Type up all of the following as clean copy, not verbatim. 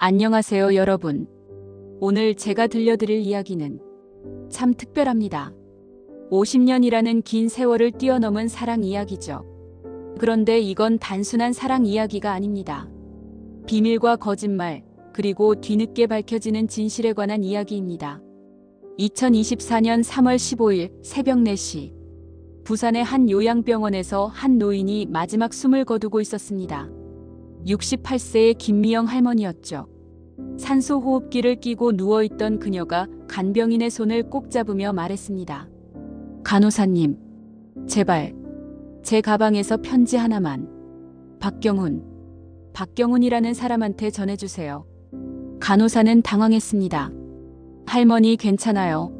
안녕하세요, 여러분. 오늘 제가 들려드릴 이야기는 참 특별합니다. 50년이라는 긴 세월을 뛰어넘은 사랑 이야기죠. 그런데 이건 단순한 사랑 이야기가 아닙니다. 비밀과 거짓말, 그리고 뒤늦게 밝혀지는 진실에 관한 이야기입니다. 2024년 3월 15일 새벽 4시, 부산의 한 요양병원에서 한 노인이 마지막 숨을 거두고 있었습니다. 68세의 김미영 할머니였죠. 산소호흡기를 끼고 누워있던 그녀가 간병인의 손을 꼭 잡으며 말했습니다. 간호사님, 제발 제 가방에서 편지 하나만 박경훈이라는 사람한테 전해주세요. 간호사는 당황했습니다. 할머니 괜찮아요.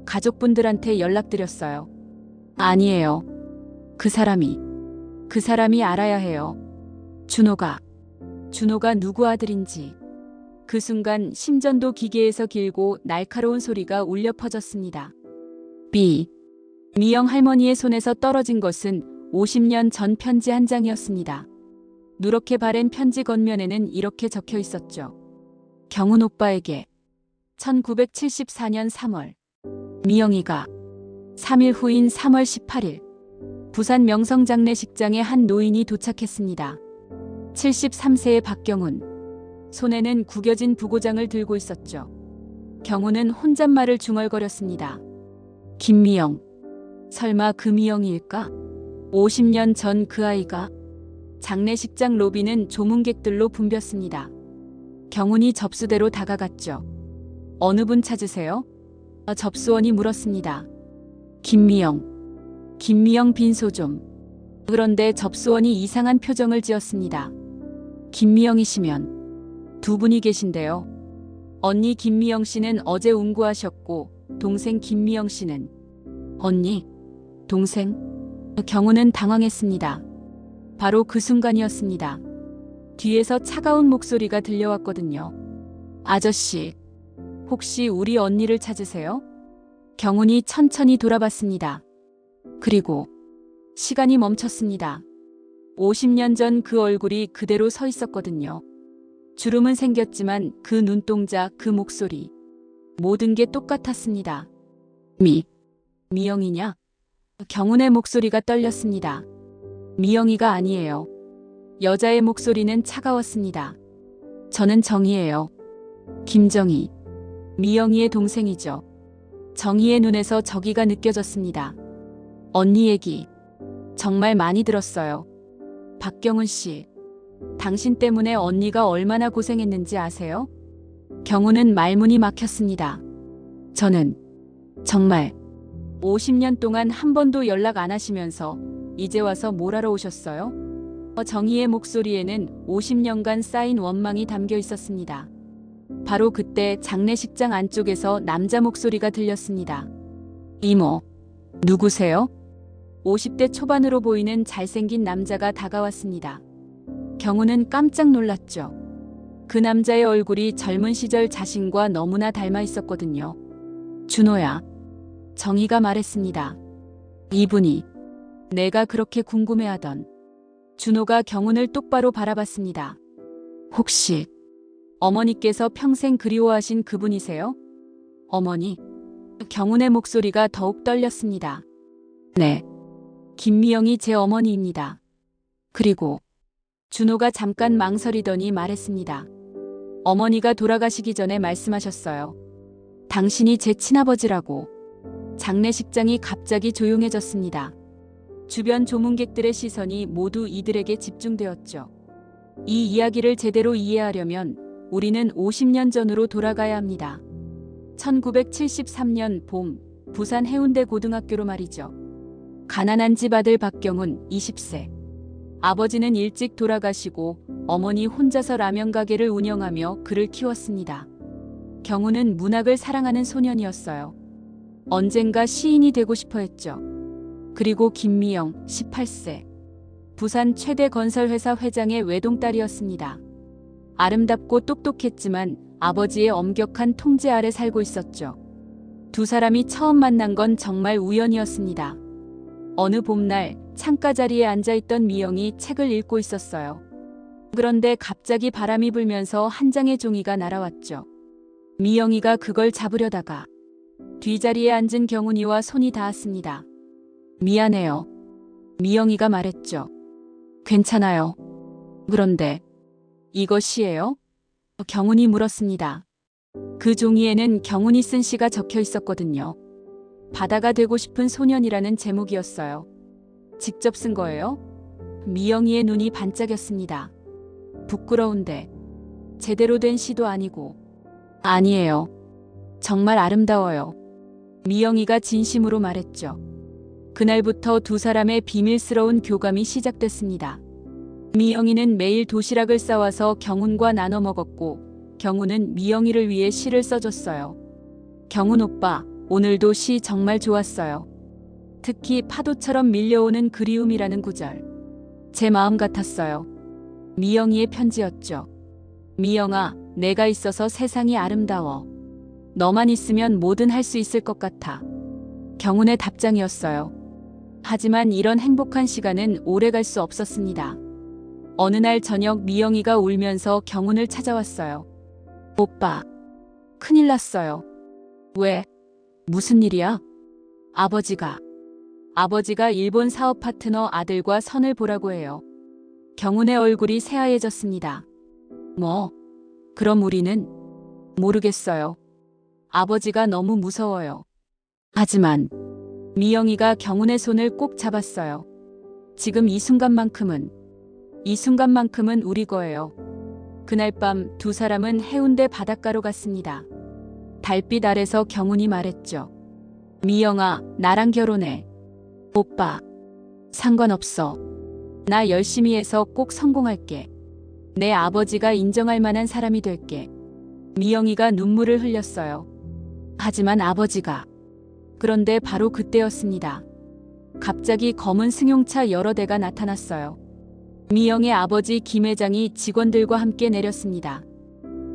가족분들한테 연락드렸어요. 아니에요. 그 사람이 알아야 해요. 준호가 누구 아들인지. 그 순간 심전도 기계에서 길고 날카로운 소리가 울려 퍼졌습니다. 미영 할머니의 손에서 떨어진 것은 50년 전 편지 한 장이었습니다. 누렇게 바랜 편지 겉면에는 이렇게 적혀 있었죠. 경훈 오빠에게 1974년 3월, 미영이가 3일 후인 3월 18일, 부산 명성 장례식장에 한 노인이 도착했습니다. 73세의 박경훈. 손에는 구겨진 부고장을 들고 있었죠. 경훈은 혼잣말을 중얼거렸습니다. 김미영. 설마 그 미영이일까? 50년 전 그 아이가? 장례식장 로비는 조문객들로 붐볐습니다. 경훈이 접수대로 다가갔죠. 어느 분 찾으세요? 접수원이 물었습니다. 김미영 빈소 좀. 그런데 접수원이 이상한 표정을 지었습니다. 김미영이시면 두 분이 계신데요. 언니 김미영 씨는 어제 운구하셨고 동생 김미영 씨는 언니? 동생? 경훈은 당황했습니다. 바로 그 순간이었습니다. 뒤에서 차가운 목소리가 들려왔거든요. 아저씨, 혹시 우리 언니를 찾으세요? 경훈이 천천히 돌아봤습니다. 그리고 시간이 멈췄습니다. 50년 전 그 얼굴이 그대로 서 있었거든요. 주름은 생겼지만 그 눈동자, 그 목소리, 모든 게 똑같았습니다. 미영이냐? 경훈의 목소리가 떨렸습니다. 미영이가 아니에요. 여자의 목소리는 차가웠습니다. 저는 정희예요. 김정희. 미영이의 동생이죠. 정희의 눈에서 저기가 느껴졌습니다. 언니 얘기 정말 많이 들었어요. 박경훈 씨, 당신 때문에 언니가 얼마나 고생했는지 아세요? 경훈은 말문이 막혔습니다. 저는 정말 50년 동안 한 번도 연락 안 하시면서 이제 와서 뭘 하러 오셨어요? 정희의 목소리에는 50년간 쌓인 원망이 담겨 있었습니다. 바로 그때 장례식장 안쪽에서 남자 목소리가 들렸습니다. 이모, 누구세요? 50대 초반으로 보이는 잘생긴 남자가 다가왔습니다. 경훈은 깜짝 놀랐죠. 그 남자의 얼굴이 젊은 시절 자신과 너무나 닮아 있었거든요. 준호야. 정희가 말했습니다. 이분이 내가 그렇게 궁금해하던. 준호가 경훈을 똑바로 바라봤습니다. 혹시 어머니께서 평생 그리워하신 그분이세요? 어머니? 경훈의 목소리가 더욱 떨렸습니다. 네. 김미영이 제 어머니입니다. 그리고 준호가 잠깐 망설이더니 말했습니다. 어머니가 돌아가시기 전에 말씀하셨어요. 당신이 제 친아버지라고. 장례식장이 갑자기 조용해졌습니다. 주변 조문객들의 시선이 모두 이들에게 집중되었죠. 이 이야기를 제대로 이해하려면 우리는 50년 전으로 돌아가야 합니다. 1973년 봄, 부산 해운대 고등학교로 말이죠. 가난한 집 아들 박경훈 20세. 아버지는 일찍 돌아가시고 어머니 혼자서 라면 가게를 운영하며 그를 키웠습니다. 경훈은 문학을 사랑하는 소년이었어요. 언젠가 시인이 되고 싶어 했죠. 그리고 김미영 18세. 부산 최대 건설회사 회장의 외동딸이었습니다. 아름답고 똑똑했지만 아버지의 엄격한 통제 아래 살고 있었죠. 두 사람이 처음 만난 건 정말 우연이었습니다. 어느 봄날 창가 자리에 앉아있던 미영이 책을 읽고 있었어요. 그런데 갑자기 바람이 불면서 한 장의 종이가 날아왔죠. 미영이가 그걸 잡으려다가 뒷자리에 앉은 경훈이와 손이 닿았습니다. 미안해요. 미영이가 말했죠. 괜찮아요. 그런데 이것이에요? 경훈이 물었습니다. 그 종이에는 경훈이 쓴 시가 적혀 있었거든요. 바다가 되고 싶은 소년이라는 제목이었어요. 직접 쓴 거예요? 미영이의 눈이 반짝였습니다. 부끄러운데 제대로 된 시도 아니고. 아니에요. 정말 아름다워요. 미영이가 진심으로 말했죠. 그날부터 두 사람의 비밀스러운 교감이 시작됐습니다. 미영이는 매일 도시락을 싸와서 경훈과 나눠 먹었고 경훈은 미영이를 위해 시를 써줬어요. 경훈 오빠, 오늘도 시 정말 좋았어요. 특히 파도처럼 밀려오는 그리움이라는 구절. 제 마음 같았어요. 미영이의 편지였죠. 미영아, 내가 있어서 세상이 아름다워. 너만 있으면 뭐든 할 수 있을 것 같아. 경훈의 답장이었어요. 하지만 이런 행복한 시간은 오래 갈 수 없었습니다. 어느 날 저녁 미영이가 울면서 경훈을 찾아왔어요. 오빠, 큰일 났어요. 왜? 무슨 일이야? 아버지가 일본 사업 파트너 아들과 선을 보라고 해요. 경훈의 얼굴이 새하얘졌습니다. 뭐? 그럼 우리는? 모르겠어요. 아버지가 너무 무서워요. 하지만 미영이가 경훈의 손을 꼭 잡았어요. 지금 이 순간만큼은 우리 거예요. 그날 밤 두 사람은 해운대 바닷가로 갔습니다. 달빛 아래서 경훈이 말했죠. 미영아, 나랑 결혼해. 오빠, 상관없어. 나 열심히 해서 꼭 성공할게. 내 아버지가 인정할 만한 사람이 될게. 미영이가 눈물을 흘렸어요. 하지만 아버지가. 그런데 바로 그때였습니다. 갑자기 검은 승용차 여러 대가 나타났어요. 미영의 아버지 김 회장이 직원들과 함께 내렸습니다.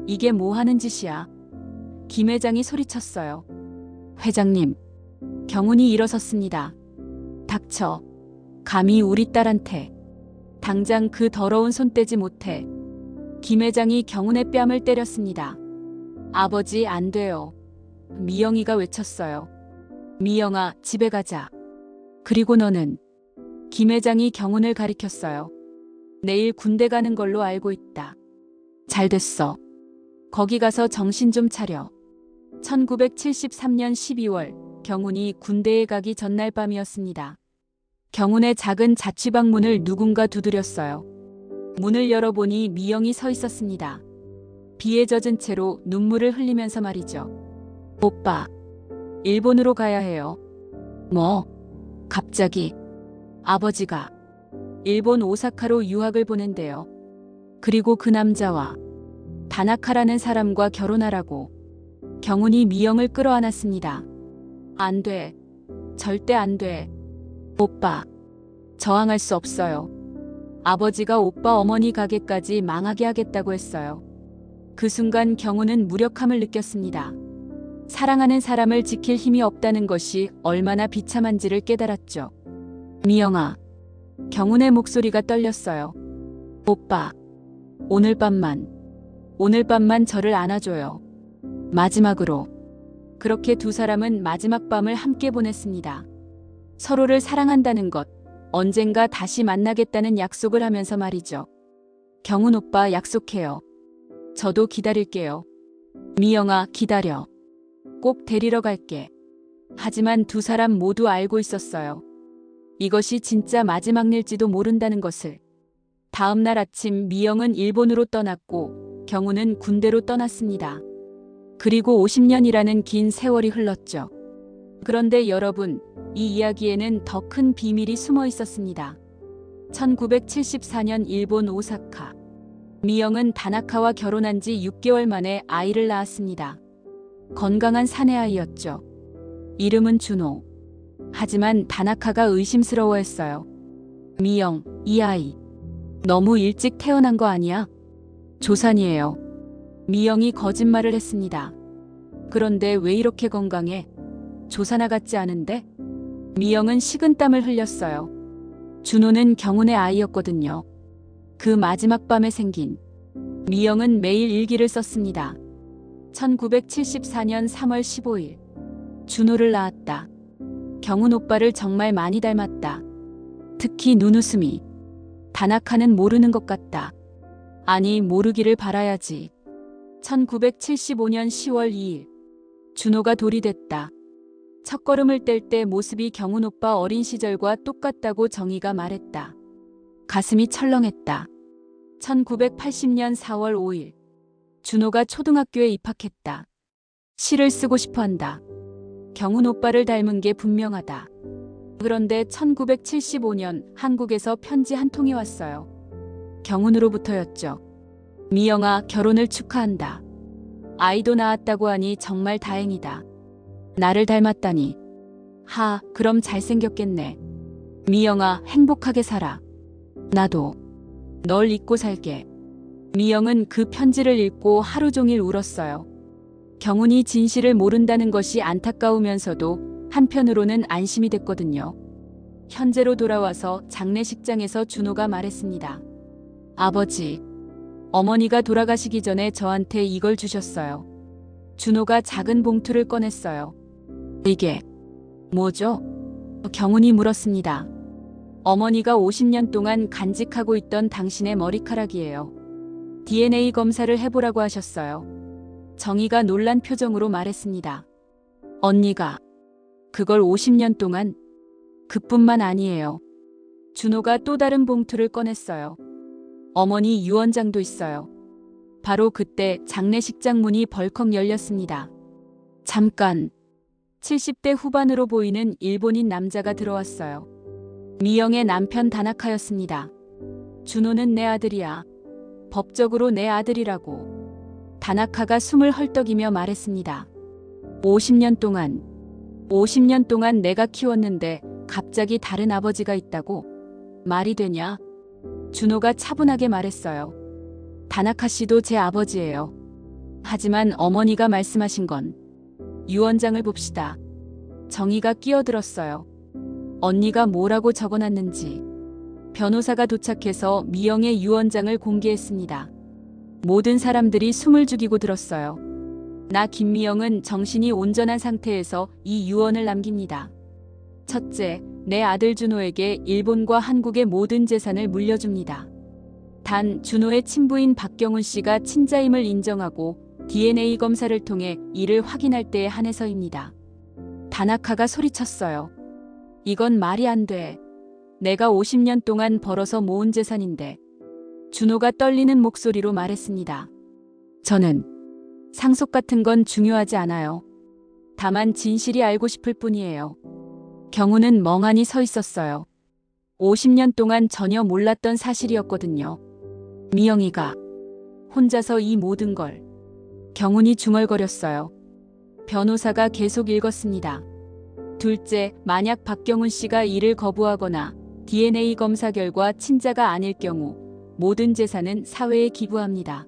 이게 뭐 하는 짓이야? 김 회장이 소리쳤어요. 회장님. 경훈이 일어섰습니다. 닥쳐. 감히 우리 딸한테. 당장 그 더러운 손 떼지 못해. 김 회장이 경훈의 뺨을 때렸습니다. 아버지, 안 돼요. 미영이가 외쳤어요. 미영아, 집에 가자. 그리고 너는. 김 회장이 경훈을 가리켰어요. 내일 군대 가는 걸로 알고 있다. 잘 됐어. 거기 가서 정신 좀 차려. 1973년 12월 경훈이 군대에 가기 전날 밤이었습니다. 경훈의 작은 자취방 문을 누군가 두드렸어요. 문을 열어보니 미영이 서 있었습니다. 비에 젖은 채로 눈물을 흘리면서 말이죠. 오빠, 일본으로 가야 해요. 뭐? 갑자기. 아버지가 일본 오사카로 유학을 보낸대요. 그리고 그 남자와 다나카라는 사람과 결혼하라고. 경훈이 미영을 끌어안았습니다. 안 돼. 절대 안 돼. 오빠, 저항할 수 없어요. 아버지가 오빠 어머니 가게까지 망하게 하겠다고 했어요. 그 순간 경훈은 무력함을 느꼈습니다. 사랑하는 사람을 지킬 힘이 없다는 것이 얼마나 비참한지를 깨달았죠. 미영아. 경훈의 목소리가 떨렸어요. 오빠, 오늘 밤만 저를 안아줘요. 마지막으로. 그렇게 두 사람은 마지막 밤을 함께 보냈습니다. 서로를 사랑한다는 것, 언젠가 다시 만나겠다는 약속을 하면서 말이죠. 경훈 오빠, 약속해요. 저도 기다릴게요. 미영아, 기다려. 꼭 데리러 갈게. 하지만 두 사람 모두 알고 있었어요. 이것이 진짜 마지막 일지도 모른다는 것을. 다음 날 아침 미영은 일본으로 떠났고 경훈은 군대로 떠났습니다. 그리고 50년이라는 긴 세월이 흘렀죠. 그런데 여러분, 이 이야기에는 더 큰 비밀이 숨어 있었습니다. 1974년 일본 오사카. 미영은 다나카와 결혼한 지 6개월 만에 아이를 낳았습니다. 건강한 사내아이였죠. 이름은 준호. 하지만 다나카가 의심스러워했어요. 미영, 이 아이 너무 일찍 태어난 거 아니야? 조산이에요. 미영이 거짓말을 했습니다. 그런데 왜 이렇게 건강해? 조산아 같지 않은데? 미영은 식은땀을 흘렸어요. 준호는 경훈의 아이였거든요. 그 마지막 밤에 생긴 미영은 매일 일기를 썼습니다. 1974년 3월 15일. 준호를 낳았다. 경훈 오빠를 정말 많이 닮았다. 특히 눈웃음이. 다나카는 모르는 것 같다. 아니, 모르기를 바라야지. 1975년 10월 2일. 준호가 돌이 됐다. 첫걸음을 뗄 때 모습이 경훈 오빠 어린 시절과 똑같다고 정희가 말했다. 가슴이 철렁했다. 1980년 4월 5일. 준호가 초등학교에 입학했다. 시를 쓰고 싶어 한다. 경훈 오빠를 닮은 게 분명하다. 그런데 1975년 한국에서 편지 한 통이 왔어요. 경훈으로부터였죠. 미영아, 결혼을 축하한다. 아이도 낳았다고 하니 정말 다행이다. 나를 닮았다니. 하, 그럼 잘생겼겠네. 미영아, 행복하게 살아. 나도 널 잊고 살게. 미영은 그 편지를 읽고 하루 종일 울었어요. 경훈이 진실을 모른다는 것이 안타까우면서도 한편으로는 안심이 됐거든요. 현재로 돌아와서 장례식장에서 준호가 말했습니다. 아버지, 어머니가 돌아가시기 전에 저한테 이걸 주셨어요. 준호가 작은 봉투를 꺼냈어요. 이게 뭐죠? 경훈이 물었습니다. 어머니가 50년 동안 간직하고 있던 당신의 머리카락이에요. DNA 검사를 해보라고 하셨어요. 정희가 놀란 표정으로 말했습니다. 언니가 그걸 50년 동안? 그뿐만 아니에요. 준호가 또 다른 봉투를 꺼냈어요. 어머니 유언장도 있어요. 바로 그때 장례식장 문이 벌컥 열렸습니다. 잠깐. 70대 후반으로 보이는 일본인 남자가 들어왔어요. 미영의 남편 다나카였습니다. 준호는 내 아들이야. 법적으로 내 아들이라고. 다나카가 숨을 헐떡이며 말했습니다. 50년 동안 내가 키웠는데 갑자기 다른 아버지가 있다고? 말이 되냐? 준호가 차분하게 말했어요. 다나카 씨도 제 아버지예요. 하지만 어머니가 말씀하신 건 유언장을 봅시다. 정희가 끼어들었어요. 언니가 뭐라고 적어놨는지. 변호사가 도착해서 미영의 유언장을 공개했습니다. 모든 사람들이 숨을 죽이고 들었어요. 나 김미영은 정신이 온전한 상태에서 이 유언을 남깁니다. 첫째, 내 아들 준호에게 일본과 한국의 모든 재산을 물려줍니다. 단, 준호의 친부인 박경훈 씨가 친자임을 인정하고 DNA 검사를 통해 이를 확인할 때에 한해서입니다. 다나카가 소리쳤어요. 이건 말이 안 돼. 내가 50년 동안 벌어서 모은 재산인데. 준호가 떨리는 목소리로 말했습니다. 저는 상속 같은 건 중요하지 않아요. 다만 진실이 알고 싶을 뿐이에요. 경훈은 멍하니 서 있었어요. 50년 동안 전혀 몰랐던 사실이었거든요. 미영이가 혼자서 이 모든 걸. 경훈이 중얼거렸어요. 변호사가 계속 읽었습니다. 둘째, 만약 박경훈 씨가 이를 거부하거나 DNA 검사 결과 친자가 아닐 경우 모든 재산은 사회에 기부합니다.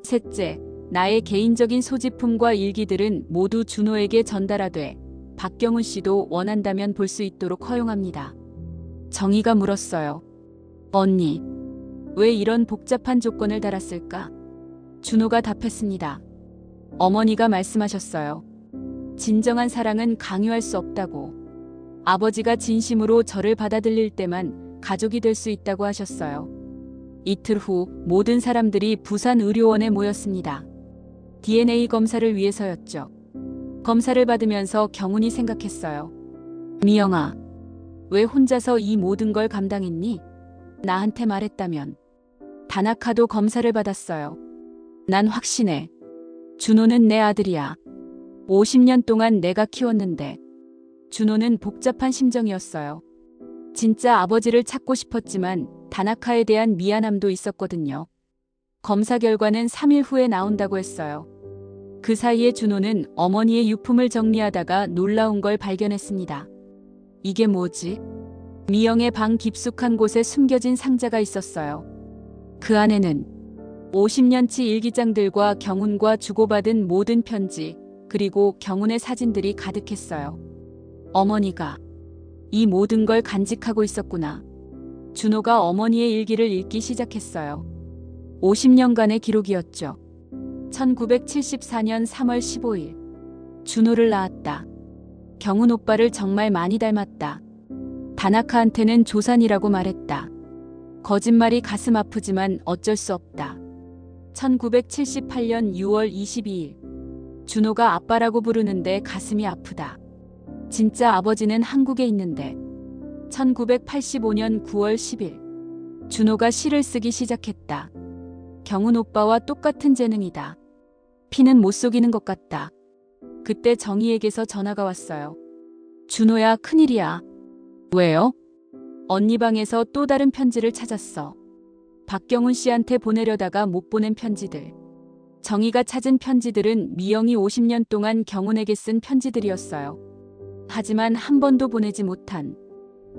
셋째, 나의 개인적인 소지품과 일기들은 모두 준호에게 전달하되 박경훈 씨도 원한다면 볼 수 있도록 허용합니다. 정희가 물었어요. 언니, 왜 이런 복잡한 조건을 달았을까? 준호가 답했습니다. 어머니가 말씀하셨어요. 진정한 사랑은 강요할 수 없다고. 아버지가 진심으로 저를 받아들일 때만 가족이 될 수 있다고 하셨어요. 이틀 후 모든 사람들이 부산 의료원에 모였습니다. DNA 검사를 위해서였죠. 검사를 받으면서 경훈이 생각했어요. 미영아, 왜 혼자서 이 모든 걸 감당했니? 나한테 말했다면. 다나카도 검사를 받았어요. 난 확신해. 준호는 내 아들이야. 50년 동안 내가 키웠는데. 준호는 복잡한 심정이었어요. 진짜 아버지를 찾고 싶었지만 다나카에 대한 미안함도 있었거든요. 검사 결과는 3일 후에 나온다고 했어요. 그 사이에 준호는 어머니의 유품을 정리하다가 놀라운 걸 발견했습니다. 이게 뭐지? 미영의 방 깊숙한 곳에 숨겨진 상자가 있었어요. 그 안에는 50년치 일기장들과 경훈과 주고받은 모든 편지, 그리고 경훈의 사진들이 가득했어요. 어머니가 이 모든 걸 간직하고 있었구나. 준호가 어머니의 일기를 읽기 시작했어요. 50년간의 기록이었죠. 1974년 3월 15일. 준호를 낳았다. 경훈 오빠를 정말 많이 닮았다. 다나카한테는 조산이라고 말했다. 거짓말이 가슴 아프지만 어쩔 수 없다. 1978년 6월 22일. 준호가 아빠라고 부르는데 가슴이 아프다. 진짜 아버지는 한국에 있는데. 1985년 9월 10일. 준호가 시를 쓰기 시작했다. 경훈 오빠와 똑같은 재능이다. 피는 못 속이는 것 같다. 그때 정희에게서 전화가 왔어요. 준호야, 큰일이야. 왜요? 언니 방에서 또 다른 편지를 찾았어. 박경훈 씨한테 보내려다가 못 보낸 편지들. 정희가 찾은 편지들은 미영이 50년 동안 경훈에게 쓴 편지들이었어요. 하지만 한 번도 보내지 못한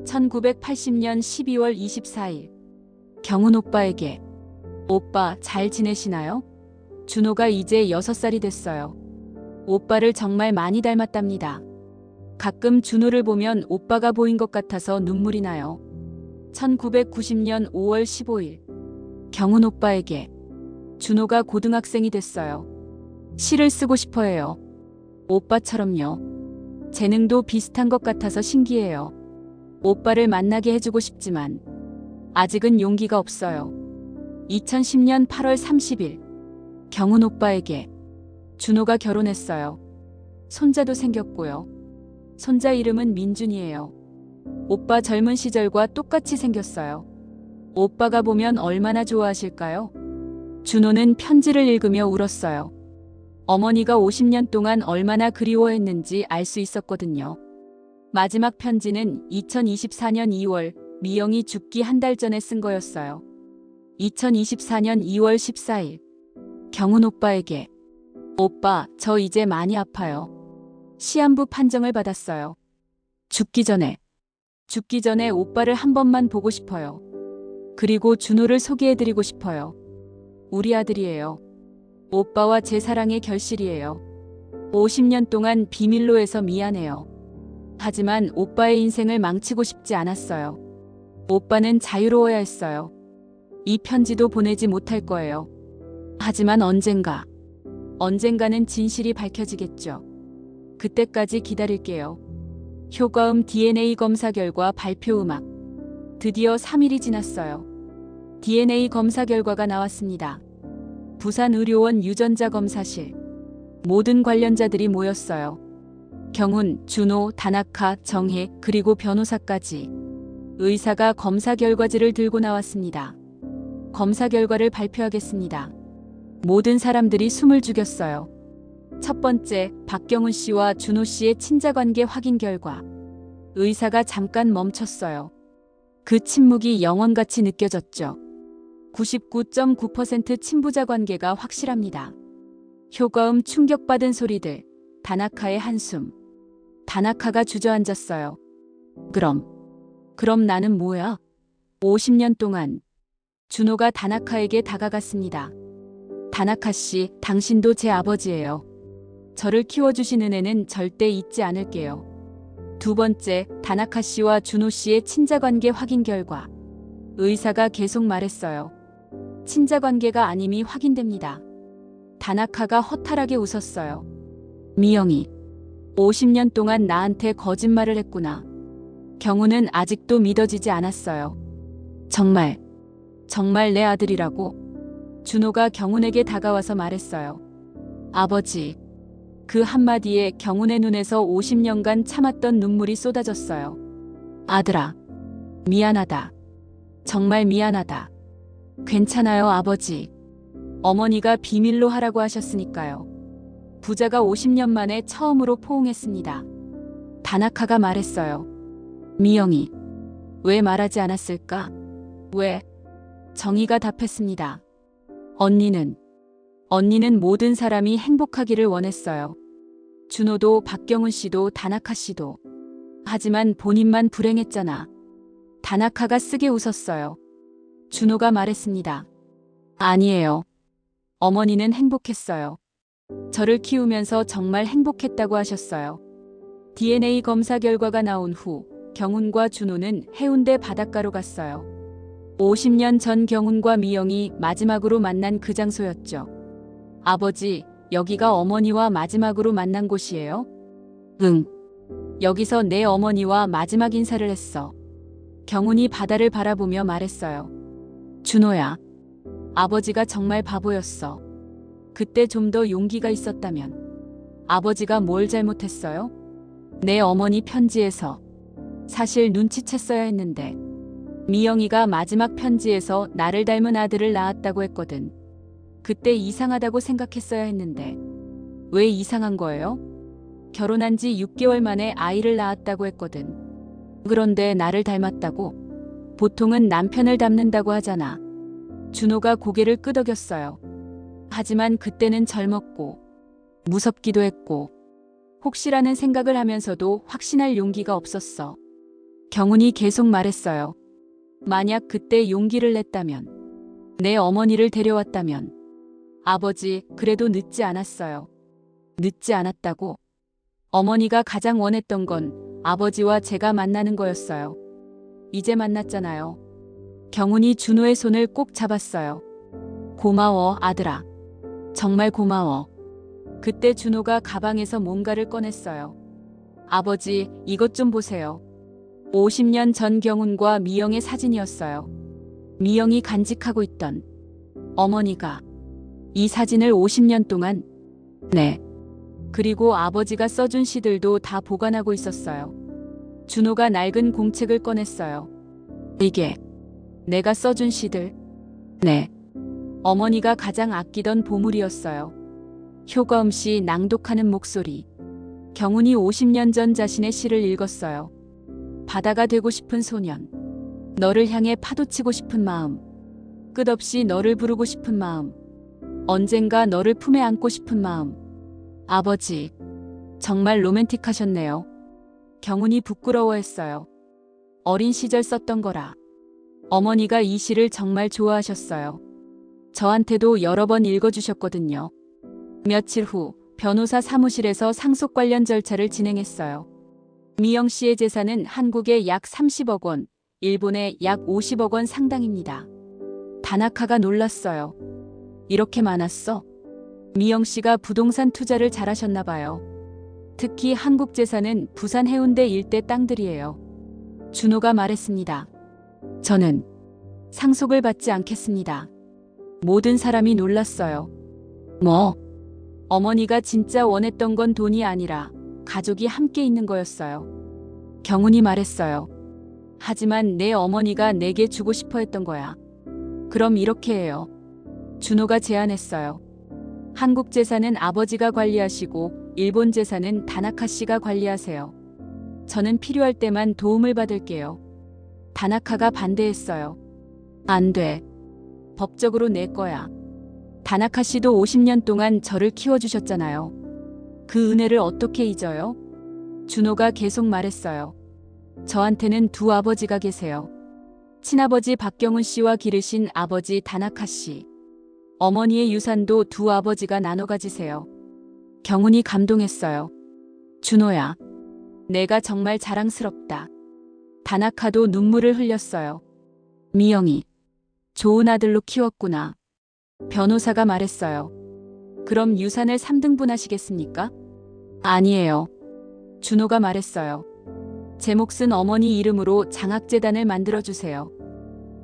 1980년 12월 24일. 경훈 오빠에게. 오빠 잘 지내시나요? 준호가 이제 6살이 됐어요. 오빠를 정말 많이 닮았답니다. 가끔 준호를 보면 오빠가 보인 것 같아서 눈물이 나요. 1990년 5월 15일. 경훈 오빠에게. 준호가 고등학생이 됐어요. 시를 쓰고 싶어 해요. 오빠처럼요. 재능도 비슷한 것 같아서 신기해요. 오빠를 만나게 해주고 싶지만 아직은 용기가 없어요. 2010년 8월 30일. 경훈 오빠에게. 준호가 결혼했어요. 손자도 생겼고요. 손자 이름은 민준이에요. 오빠 젊은 시절과 똑같이 생겼어요. 오빠가 보면 얼마나 좋아하실까요? 준호는 편지를 읽으며 울었어요. 어머니가 50년 동안 얼마나 그리워했는지 알 수 있었거든요. 마지막 편지는 2024년 2월 미영이 죽기 한 달 전에 쓴 거였어요. 2024년 2월 14일. 경훈 오빠에게. 오빠, 저 이제 많이 아파요. 시한부 판정을 받았어요. 죽기 전에 오빠를 한 번만 보고 싶어요. 그리고 준호를 소개해드리고 싶어요. 우리 아들이에요. 오빠와 제 사랑의 결실이에요. 50년 동안 비밀로 해서 미안해요. 하지만 오빠의 인생을 망치고 싶지 않았어요. 오빠는 자유로워야 했어요. 이 편지도 보내지 못할 거예요. 하지만 언젠가는 진실이 밝혀지겠죠. 그때까지 기다릴게요. 효과음 DNA 검사 결과 발표 음악. 드디어 3일이 지났어요. DNA 검사 결과가 나왔습니다. 부산의료원 유전자 검사실. 모든 관련자들이 모였어요. 경훈, 준호, 다나카, 정혜, 그리고 변호사까지. 의사가 검사 결과지를 들고 나왔습니다. 검사 결과를 발표하겠습니다. 모든 사람들이 숨을 죽였어요. 첫 번째, 박경훈 씨와 준호 씨의 친자관계 확인 결과. 의사가 잠깐 멈췄어요. 그 침묵이 영원같이 느껴졌죠. 99.9% 친부자 관계가 확실합니다. 효과음 충격받은 소리들. 다나카의 한숨. 다나카가 주저앉았어요. 그럼 나는 뭐야? 50년 동안. 준호가 다나카에게 다가갔습니다. 다나카 씨, 당신도 제 아버지예요. 저를 키워주신 은혜는 절대 잊지 않을게요. 두 번째, 다나카 씨와 준호 씨의 친자관계 확인 결과. 의사가 계속 말했어요. 친자관계가 아님이 확인됩니다. 다나카가 허탈하게 웃었어요. 미영이 50년 동안 나한테 거짓말을 했구나. 경훈은 아직도 믿어지지 않았어요. 정말 내 아들이라고? 준호가 경훈에게 다가와서 말했어요. 아버지. 그 한마디에 경훈의 눈에서 50년간 참았던 눈물이 쏟아졌어요. 아들아. 미안하다. 정말 미안하다. 괜찮아요, 아버지. 어머니가 비밀로 하라고 하셨으니까요. 부자가 50년 만에 처음으로 포옹했습니다. 다나카가 말했어요. 미영이. 왜 말하지 않았을까? 왜? 정희가 답했습니다. 언니는 모든 사람이 행복하기를 원했어요. 준호도 박경훈 씨도 다나카 씨도. 하지만 본인만 불행했잖아. 다나카가 쓰게 웃었어요. 준호가 말했습니다. 아니에요. 어머니는 행복했어요. 저를 키우면서 정말 행복했다고 하셨어요. DNA 검사 결과가 나온 후 경훈과 준호는 해운대 바닷가로 갔어요. 50년 전 경훈과 미영이 마지막으로 만난 그 장소였죠. 아버지, 여기가 어머니와 마지막으로 만난 곳이에요? 응. 여기서 내 어머니와 마지막 인사를 했어. 경훈이 바다를 바라보며 말했어요. 준호야. 아버지가 정말 바보였어. 그때 좀 더 용기가 있었다면. 아버지가 뭘 잘못했어요? 내 어머니 편지에서. 사실 눈치챘어야 했는데. 미영이가 마지막 편지에서 나를 닮은 아들을 낳았다고 했거든. 그때 이상하다고 생각했어야 했는데. 왜 이상한 거예요? 결혼한 지 6개월 만에 아이를 낳았다고 했거든. 그런데 나를 닮았다고? 보통은 남편을 닮는다고 하잖아. 준호가 고개를 끄덕였어요. 하지만 그때는 젊었고 무섭기도 했고 혹시라는 생각을 하면서도 확신할 용기가 없었어. 경훈이 계속 말했어요. 만약 그때 용기를 냈다면, 내 어머니를 데려왔다면. 아버지, 그래도 늦지 않았어요. 늦지 않았다고? 어머니가 가장 원했던 건 아버지와 제가 만나는 거였어요. 이제 만났잖아요. 경훈이 준호의 손을 꼭 잡았어요. 고마워, 아들아. 정말 고마워. 그때 준호가 가방에서 뭔가를 꺼냈어요. 아버지, 이것 좀 보세요. 50년 전 경훈과 미영의 사진이었어요. 미영이 간직하고 있던 어머니가 이 사진을 50년 동안. 네. 그리고 아버지가 써준 시들도 다 보관하고 있었어요. 준호가 낡은 공책을 꺼냈어요. 이게 내가 써준 시들? 네. 어머니가 가장 아끼던 보물이었어요. 효과 없이 낭독하는 목소리. 경훈이 50년 전 자신의 시를 읽었어요. 바다가 되고 싶은 소년. 너를 향해 파도치고 싶은 마음. 끝없이 너를 부르고 싶은 마음. 언젠가 너를 품에 안고 싶은 마음. 아버지, 정말 로맨틱하셨네요. 경훈이 부끄러워했어요. 어린 시절 썼던 거라. 어머니가 이 시를 정말 좋아하셨어요. 저한테도 여러 번 읽어주셨거든요. 며칠 후 변호사 사무실에서 상속 관련 절차를 진행했어요. 미영 씨의 재산은 한국에 약 30억 원, 일본에 약 50억 원 상당입니다. 다나카가 놀랐어요. 이렇게 많았어? 미영 씨가 부동산 투자를 잘하셨나 봐요. 특히 한국 재산은 부산 해운대 일대 땅들이에요. 준호가 말했습니다. 저는 상속을 받지 않겠습니다. 모든 사람이 놀랐어요. 뭐? 어머니가 진짜 원했던 건 돈이 아니라 가족이 함께 있는 거였어요. 경훈이 말했어요. 하지만 내 어머니가 내게 주고 싶어 했던 거야. 그럼 이렇게 해요. 준호가 제안했어요. 한국 재산은 아버지가 관리하시고 일본 재산은 다나카 씨가 관리하세요. 저는 필요할 때만 도움을 받을게요. 다나카가 반대했어요. 안 돼. 법적으로 내 거야. 다나카 씨도 50년 동안 저를 키워주셨잖아요. 그 은혜를 어떻게 잊어요? 준호가 계속 말했어요. 저한테는 두 아버지가 계세요. 친아버지 박경훈 씨와 기르신 아버지 다나카 씨. 어머니의 유산도 두 아버지가 나눠 가지세요. 경훈이 감동했어요. 준호야, 내가 정말 자랑스럽다. 다나카도 눈물을 흘렸어요. 미영이, 좋은 아들로 키웠구나. 변호사가 말했어요. 그럼 유산을 3등분 하시겠습니까? 아니에요. 준호가 말했어요. 제 몫은 어머니 이름으로 장학재단을 만들어주세요.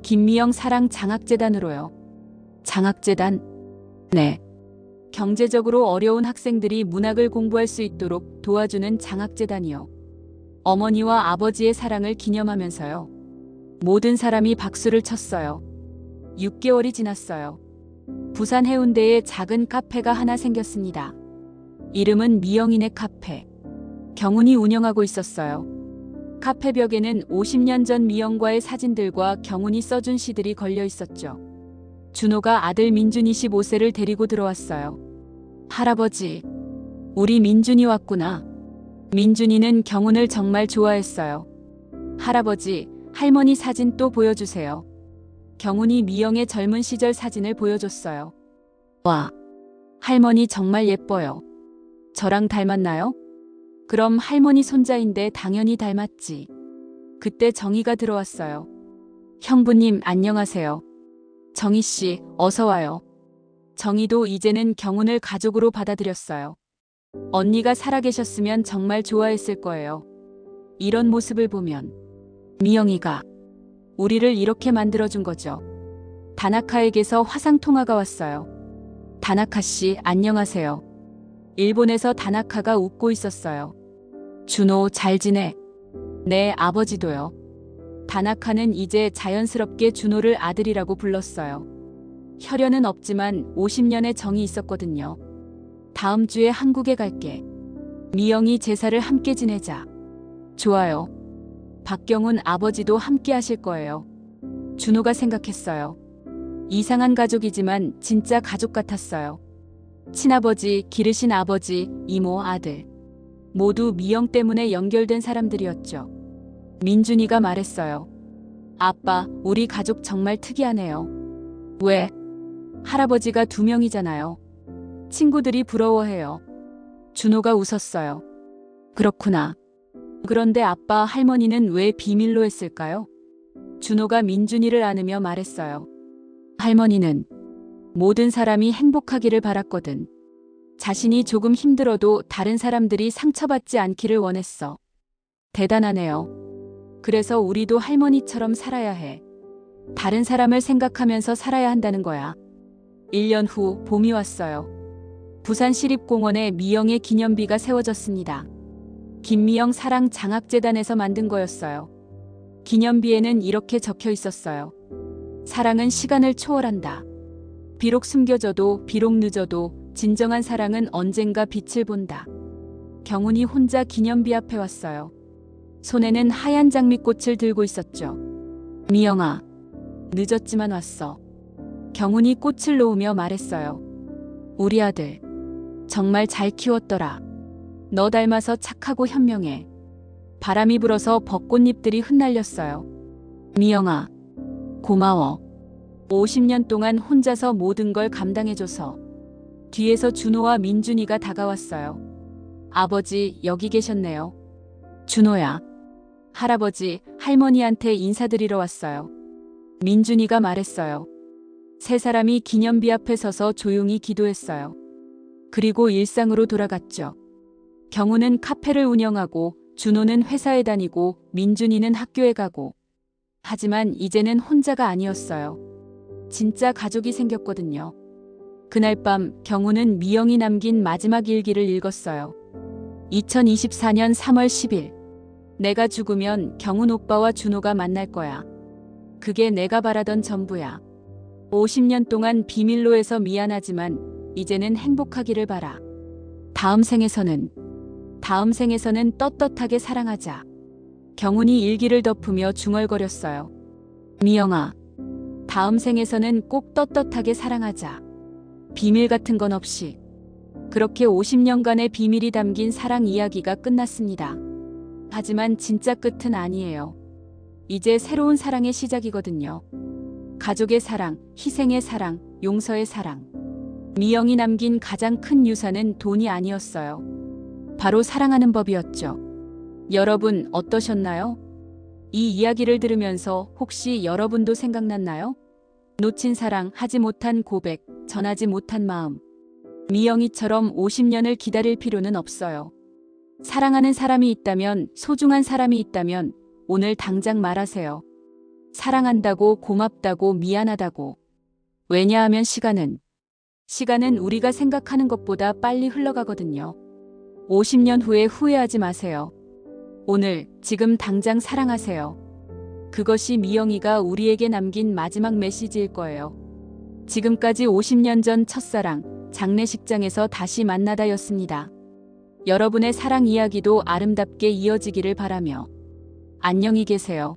김미영 사랑 장학재단으로요. 장학재단? 네. 경제적으로 어려운 학생들이 문학을 공부할 수 있도록 도와주는 장학재단이요. 어머니와 아버지의 사랑을 기념하면서요. 모든 사람이 박수를 쳤어요. 6개월이 지났어요. 부산 해운대에 작은 카페가 하나 생겼습니다. 이름은 미영이네 카페. 경훈이 운영하고 있었어요. 카페 벽에는 50년 전 미영과의 사진들과 경훈이 써준 시들이 걸려 있었죠. 준호가 아들 민준이 15세를 데리고 들어왔어요. 할아버지, 우리 민준이 왔구나. 민준이는 경훈을 정말 좋아했어요. 할아버지, 할머니 사진 또 보여주세요. 경훈이 미영의 젊은 시절 사진을 보여줬어요. 와, 할머니 정말 예뻐요. 저랑 닮았나요? 그럼 할머니 손자인데 당연히 닮았지. 그때 정희가 들어왔어요. 형부님 안녕하세요. 정희 씨, 어서 와요. 정희도 이제는 경훈을 가족으로 받아들였어요. 언니가 살아계셨으면 정말 좋아했을 거예요. 이런 모습을 보면 미영이가 우리를 이렇게 만들어준 거죠. 다나카에게서 화상 통화가 왔어요. 다나카 씨, 안녕하세요. 일본에서 다나카가 웃고 있었어요. 준호, 잘 지내? 네, 아버지도요. 다나카는 이제 자연스럽게 준호를 아들이라고 불렀어요. 혈연은 없지만 50년의 정이 있었거든요. 다음 주에 한국에 갈게. 미영이 제사를 함께 지내자. 좋아요. 박경훈 아버지도 함께 하실 거예요. 준호가 생각했어요. 이상한 가족이지만 진짜 가족 같았어요. 친아버지, 기르신 아버지, 이모, 아들. 모두 미영 때문에 연결된 사람들이었죠. 민준이가 말했어요. 아빠, 우리 가족 정말 특이하네요. 왜? 할아버지가 2명이잖아요. 친구들이 부러워해요. 준호가 웃었어요. 그렇구나. 그런데 아빠, 할머니는 왜 비밀로 했을까요? 준호가 민준이를 안으며 말했어요. 할머니는 모든 사람이 행복하기를 바랐거든. 자신이 조금 힘들어도 다른 사람들이 상처받지 않기를 원했어. 대단하네요. 그래서 우리도 할머니처럼 살아야 해. 다른 사람을 생각하면서 살아야 한다는 거야. 1년 후 봄이 왔어요. 부산시립공원에 미영의 기념비가 세워졌습니다. 김미영 사랑 장학재단에서 만든 거였어요. 기념비에는 이렇게 적혀 있었어요. 사랑은 시간을 초월한다. 비록 숨겨져도 비록 늦어도 진정한 사랑은 언젠가 빛을 본다. 경훈이 혼자 기념비 앞에 왔어요. 손에는 하얀 장미꽃을 들고 있었죠. 미영아, 늦었지만 왔어. 경훈이 꽃을 놓으며 말했어요. 우리 아들 정말 잘 키웠더라. 너 닮아서 착하고 현명해. 바람이 불어서 벚꽃잎들이 흩날렸어요. 미영아, 고마워. 50년 동안 혼자서 모든 걸 감당해줘서. 뒤에서 준호와 민준이가 다가왔어요. 아버지, 여기 계셨네요. 준호야. 할아버지, 할머니한테 인사드리러 왔어요. 민준이가 말했어요. 세 사람이 기념비 앞에 서서 조용히 기도했어요. 그리고 일상으로 돌아갔죠. 경훈은 카페를 운영하고 준호는 회사에 다니고 민준이는 학교에 가고. 하지만 이제는 혼자가 아니었어요. 진짜 가족이 생겼거든요. 그날 밤 경훈은 미영이 남긴 마지막 일기를 읽었어요. 2024년 3월 10일. 내가 죽으면 경훈 오빠와 준호가 만날 거야. 그게 내가 바라던 전부야. 50년 동안 비밀로 해서 미안하지만 이제는 행복하기를 바라. 다음 생에서는 떳떳하게 사랑하자. 경훈이 일기를 덮으며 중얼거렸어요. 미영아, 다음 생에서는 꼭 떳떳하게 사랑하자. 비밀 같은 건 없이. 그렇게 50년간의 비밀이 담긴 사랑 이야기가 끝났습니다. 하지만 진짜 끝은 아니에요. 이제 새로운 사랑의 시작이거든요. 가족의 사랑, 희생의 사랑, 용서의 사랑. 미영이 남긴 가장 큰 유산은 돈이 아니었어요. 바로 사랑하는 법이었죠. 여러분 어떠셨나요? 이 이야기를 들으면서 혹시 여러분도 생각났나요? 놓친 사랑, 하지 못한 고백, 전하지 못한 마음. 미영이처럼 50년을 기다릴 필요는 없어요. 사랑하는 사람이 있다면, 소중한 사람이 있다면 오늘 당장 말하세요. 사랑한다고, 고맙다고, 미안하다고. 왜냐하면 시간은 우리가 생각하는 것보다 빨리 흘러가거든요. 50년 후에 후회하지 마세요. 오늘, 지금 당장 사랑하세요. 그것이 미영이가 우리에게 남긴 마지막 메시지일 거예요. 지금까지 50년 전 첫사랑, 장례식장에서 다시 만나다였습니다. 여러분의 사랑 이야기도 아름답게 이어지기를 바라며 안녕히 계세요.